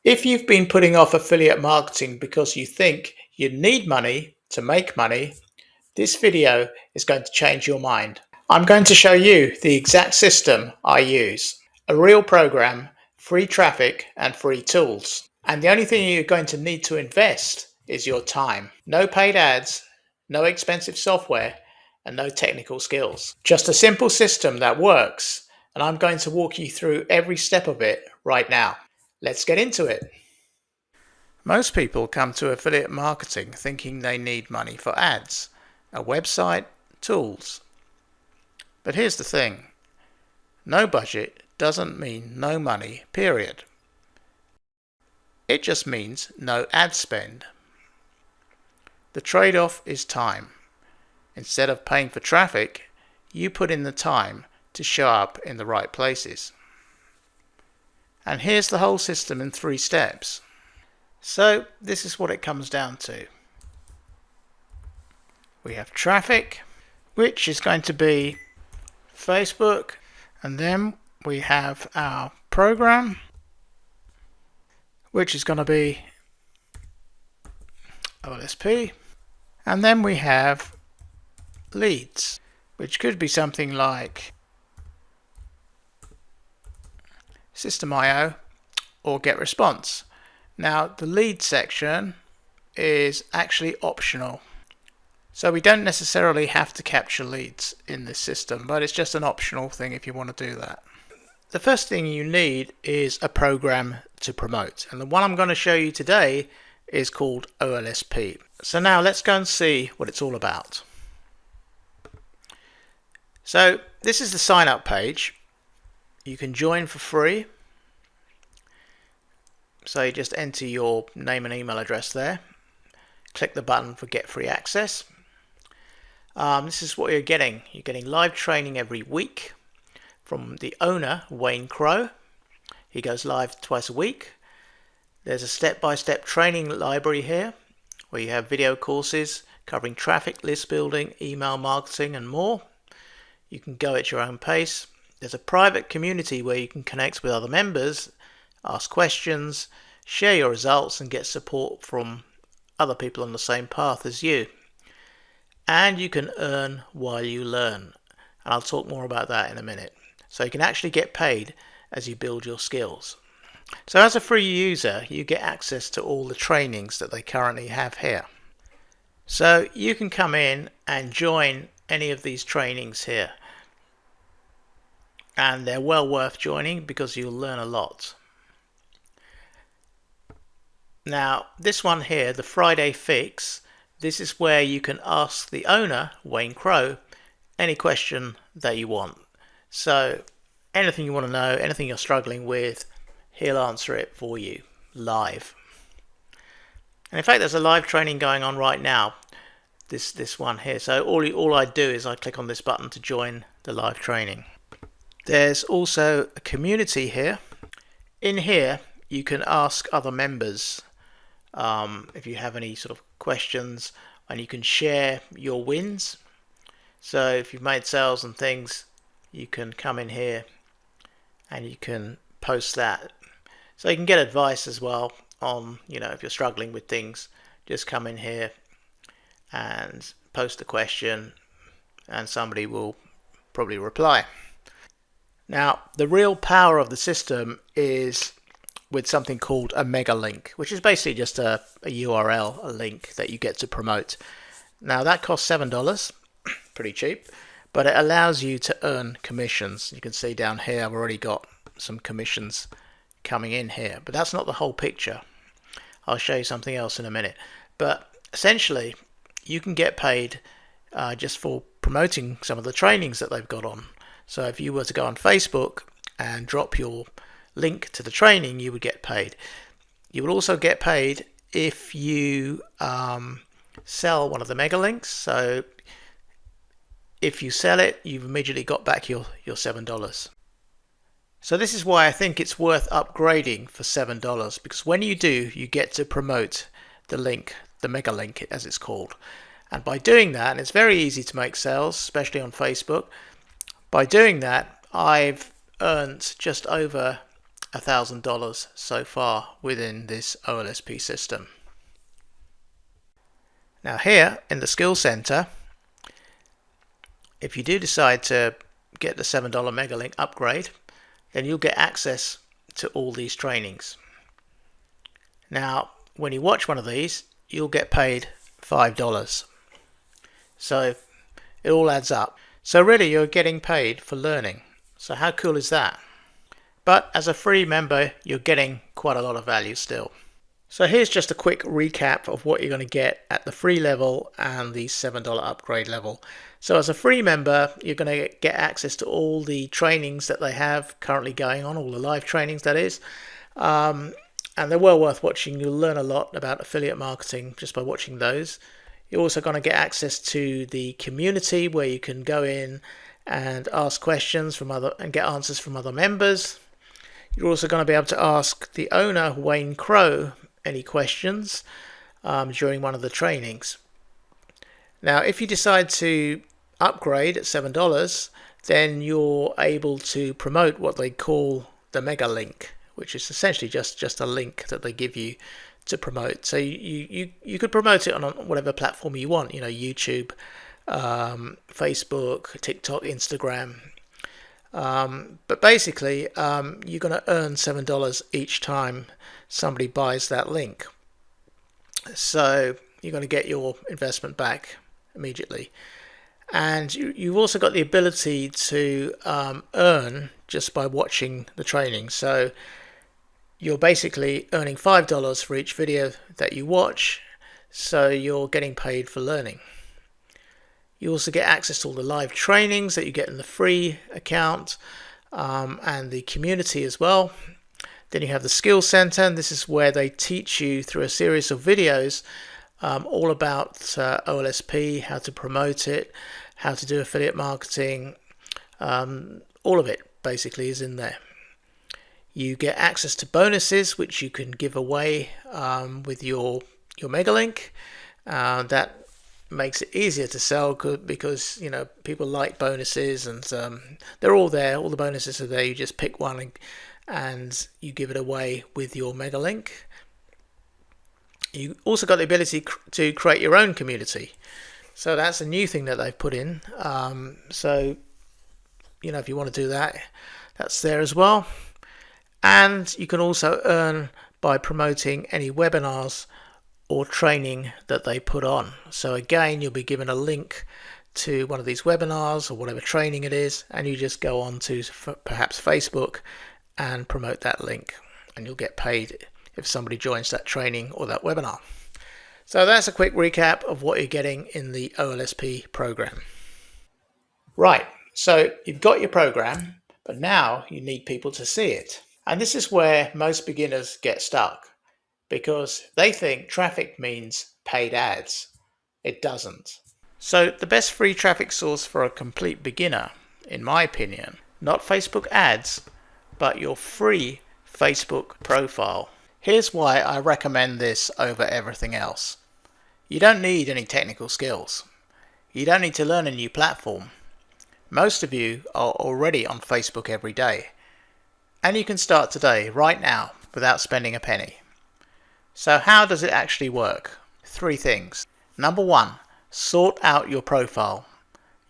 If you've been putting off affiliate marketing because you think you need money to make money, this video is going to change your mind. I'm going to show you the exact system I use. A real program, free traffic, and free tools. And the only thing you're going to need to invest is your time. No paid ads, no expensive software, and no technical skills. Just a simple system that works, and I'm going to walk you through every step of it right now. Let's get into it. Most people come to affiliate marketing thinking they need money for ads, a website, tools. But here's the thing. No budget doesn't mean no money, period. It just means no ad spend. The trade-off is time. Instead of paying for traffic, you put in the time to show up in the right places. And here's the whole system in 3 steps. So this is what it comes down to. We have traffic, which is going to be Facebook, and then we have our program, which is going to be OLSP, and then we have leads, which could be something like System.io or GetResponse. Now the lead section is actually optional, so we don't necessarily have to capture leads in this system, but it's just an optional thing if you want to do that. The first thing you need is a program to promote, and the one I'm going to show you today is called OLSP. So now let's go and see what it's all about. So this is the sign up page. You can join for free. So you just enter your name and email address there. Click the button for get free access. This is what you're getting. You're getting live training every week from the owner, Wayne Crow. He goes live twice a week. There's a step-by-step training library here where you have video courses covering traffic, list building, email marketing, and more. You can go at your own pace. There's a private community where you can connect with other members, ask questions, share your results, and get support from other people on the same path as you. And you can earn while you learn. And I'll talk more about that in a minute. So you can actually get paid as you build your skills. So as a free user, you get access to all the trainings that they currently have here. So you can come in and join any of these trainings here. And they're well worth joining because you'll learn a lot. Now this one here, the Friday Fix, this is where you can ask the owner, Wayne Crow, any question that you want. So anything you want to know, anything you're struggling with, he'll answer it for you live. And in fact, there's a live training going on right now, this one here. So all I do is I click on this button to join the live training. There's also a community here. In here you can ask other members if you have any sort of questions, and you can share your wins. So if you've made sales and things, you can come in here and you can post that. So you can get advice as well on, if you're struggling with things, just come in here and post a question and somebody will probably reply. Now the real power of the system is with something called a mega link, which is basically just a URL, a link that you get to promote. Now that costs $7, pretty cheap, but it allows you to earn commissions. You can see down here I've already got some commissions coming in here, but that's not the whole picture. I'll show you something else in a minute. But essentially you can get paid just for promoting some of the trainings that they've got on. So if you were to go on Facebook and drop your link to the training, you would get paid. You would also get paid if you sell one of the mega links. So if you sell it, you've immediately got back your $7. So this is why I think it's worth upgrading for $7, because when you do, you get to promote the link, the mega link as it's called. And by doing that, and it's very easy to make sales, especially on Facebook, by doing that I've earned just over $1,000 so far within this OLSP system. Now here in the Skill Center, if you do decide to get the $7 MegaLink upgrade, then you'll get access to all these trainings. Now when you watch one of these, you'll get paid $5. So it all adds up. So really you're getting paid for learning. So how cool is that? But as a free member, you're getting quite a lot of value still. So here's just a quick recap of what you're going to get at the free level and the $7 upgrade level. So as a free member, you're going to get access to all the trainings that they have currently going on, all the live trainings that is. And they're well worth watching. You'll learn a lot about affiliate marketing just by watching those. You're also going to get access to the community where you can go in and ask questions from and get answers from other members. You're also going to be able to ask the owner, Wayne Crow, any questions during one of the trainings. Now, if you decide to upgrade at $7, then you're able to promote what they call the Mega Link, which is essentially just a link that they give you to promote. So you could promote it on whatever platform you want, YouTube, Facebook, TikTok, Instagram. But basically, you're going to earn $7 each time somebody buys that link. So you're going to get your investment back immediately. And you've also got the ability to earn just by watching the training. So you're basically earning $5 for each video that you watch. So you're getting paid for learning. You also get access to all the live trainings that you get in the free account and the community as well. Then you have the Skill Center, and this is where they teach you through a series of videos all about OLSP, how to promote it, how to do affiliate marketing. All of it basically is in there. You get access to bonuses which you can give away with your MegaLink. That makes it easier to sell because people like bonuses, and they're all there. All the bonuses are there. You just pick one and you give it away with your MegaLink. You also got the ability to create your own community. So that's a new thing that they've put in. So if you want to do that, that's there as well. And you can also earn by promoting any webinars or training that they put on. So again, you'll be given a link to one of these webinars or whatever training it is, and you just go on to perhaps Facebook and promote that link, and you'll get paid if somebody joins that training or that webinar. So that's a quick recap of what you're getting in the OLSP program. Right, so you've got your program, but now you need people to see it. And this is where most beginners get stuck, because they think traffic means paid ads. It doesn't. So the best free traffic source for a complete beginner, in my opinion, not Facebook ads, but your free Facebook profile. Here's why I recommend this over everything else. You don't need any technical skills. You don't need to learn a new platform. Most of you are already on Facebook every day. And you can start today, right now, without spending a penny. So how does it actually work? 3 things. Number 1, sort out your profile.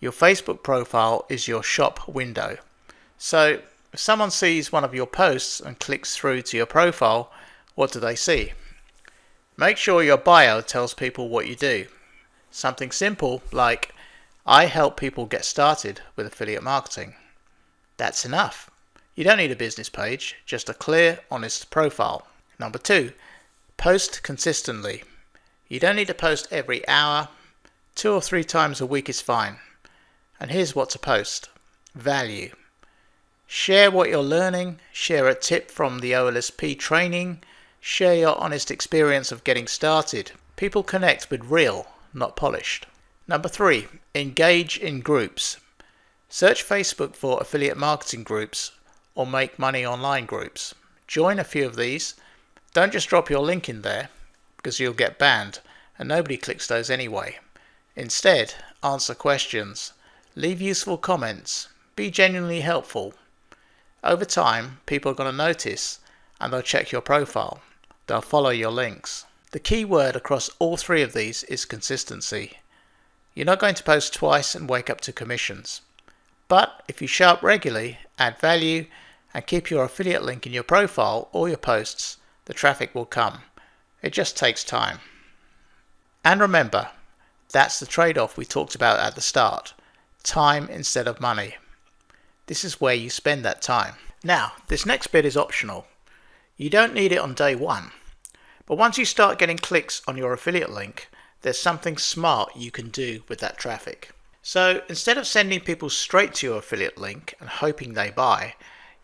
Your Facebook profile is your shop window. So if someone sees one of your posts and clicks through to your profile, what do they see? Make sure your bio tells people what you do. Something simple like, I help people get started with affiliate marketing. That's enough. You don't need a business page, just a clear, honest profile. Number 2, post consistently. You don't need to post every hour. 2 or 3 times a week is fine. And here's what to post. Value. Share what you're learning. Share a tip from the OLSP training. Share your honest experience of getting started. People connect with real, not polished. Number 3, engage in groups. Search Facebook for affiliate marketing groups or make money online groups. Join a few of these. Don't just drop your link in there because you'll get banned and nobody clicks those anyway. Instead, answer questions, leave useful comments, be genuinely helpful. Over time, people are going to notice and they'll check your profile. They'll follow your links. The key word across all three of these is consistency. You're not going to post twice and wake up to commissions. But if you show up regularly, add value, and keep your affiliate link in your profile or your posts, the traffic will come. It just takes time. And remember, that's the trade-off we talked about at the start. Time instead of money. This is where you spend that time. Now, this next bit is optional. You don't need it on day one. But once you start getting clicks on your affiliate link, there's something smart you can do with that traffic. So instead of sending people straight to your affiliate link and hoping they buy,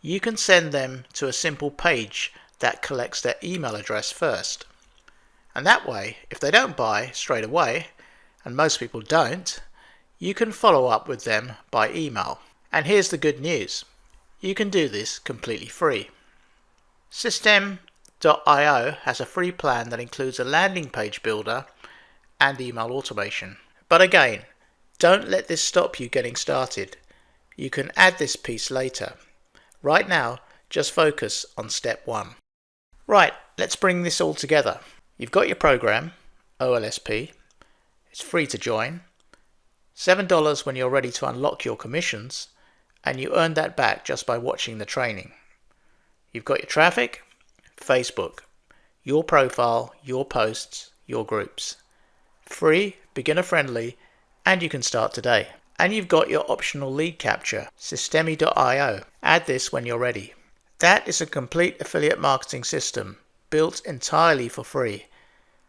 you can send them to a simple page that collects their email address first. And that way, if they don't buy straight away, and most people don't, you can follow up with them by email. And here's the good news. You can do this completely free. System.io has a free plan that includes a landing page builder and email automation. But again, don't let this stop you getting started. You can add this piece later. Right now, just focus on step one. Right, let's bring this all together. You've got your program, OLSP. It's free to join. $7 when you're ready to unlock your commissions, and you earn that back just by watching the training. You've got your traffic, Facebook, your profile, your posts, your groups. Free, beginner friendly, and you can start today. And you've got your optional lead capture, Systemi.io. Add this when you're ready. That is a complete affiliate marketing system built entirely for free.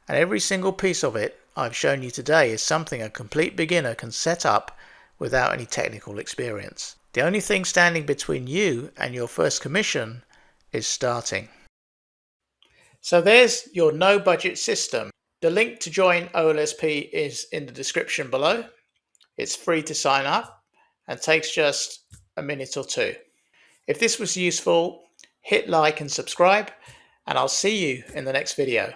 And every single piece of it I've shown you today is something a complete beginner can set up without any technical experience. The only thing standing between you and your first commission is starting. So there's your no budget system. The link to join OLSP is in the description below. It's free to sign up and takes just a minute or two. If this was useful, hit like and subscribe, and I'll see you in the next video.